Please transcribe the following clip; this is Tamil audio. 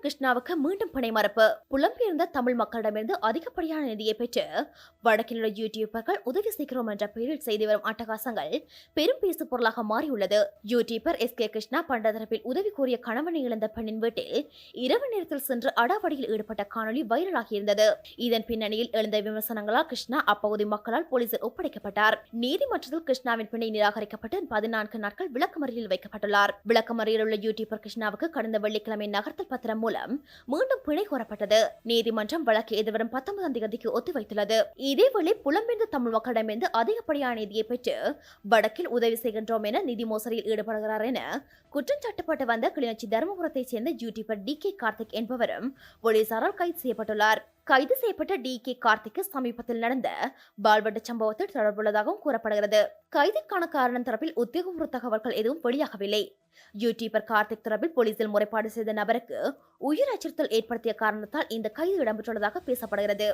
கிருஷ்ணாவுக்கு மீண்டும் பிணை மறுப்பு. புலம்பெயர்ந்த தமிழ் மக்களிடமிருந்து அதிகப்படியான நிதியை பெற்று வடக்கில் உள்ள யூடியூபர்கள் உதவி செய்கிறோம் என்ற பெயரில் செய்து வரும் அட்டகாசங்கள் பெரும் பேசு பொருளாக மாறியுள்ளது. யூடியூபர் SK கிருஷ்ணா பண்ட தரப்பில் உதவி கோரிய கணவனை இழந்த பெண்ணின் வீட்டில் இரவு நேரத்தில் சென்று அடாவடியில் ஈடுபட்ட காணொலி வைரலாகியிருந்தது. இதன் பின்னணியில் எழுந்த விமர்சனங்களால் கிருஷ்ணா அப்பகுதி மக்களால் போலீசில் ஒப்படைக்கப்பட்டார். நீதிமன்றத்தில் கிருஷ்ணாவின் பிணை நிராகரிக்கப்பட்டு 14 நாட்கள் விளக்கமறியலில் வைக்கப்பட்டுள்ளார். விளக்கமறியலில் உள்ள யூடியூபர் கிருஷ்ணாவுக்கு கடந்த வெள்ளிக்கிழமை நகர்த்தல் பத்திரம் மூலம் மீண்டும் பிணை கோரப்பட்டது. நீதிமன்றம் வழக்கு எதிர்வரும் 19ஆம் தேதிக்கு ஒத்திவைத்துள்ளது. இதேவேளை புலம்பெயர்ந்த தமிழ் மக்களிடமிருந்து அதிகப்படியான நிதியை பெற்று வடக்கில் உதவி செய்கின்றோம் என நிதி மோசடியில் ஈடுபடுகிறார் என குற்றம் சாட்டப்பட்டு வந்த கிளிநொச்சி தருமபுரத்தைச் சேர்ந்த யூடியூபர் DK கார்த்திக் என்பவரும் போலீசாரால் கைது செய்யப்பட்டுள்ளார். கைது செய்யப்பட்ட DK கார்த்திக்கு சமீபத்தில் நடந்த பால்வெட்டு சம்பவத்தில் தொடர்புள்ளதாகவும் கூறப்படுகிறது. கைதுக்கான காரணம் தரப்பில் உத்தியோகபூர்வ தகவல்கள் எதுவும் வெளியாகவில்லை. யூடியூபர் கார்த்திக் தொடர்பில் போலீசில் முறைப்பாடு செய்த நபருக்கு உயிர் அச்சுறுத்தல் ஏற்படுத்திய காரணத்தால் இந்த கைது இடம்பெற்றுள்ளதாக பேசப்படுகிறது.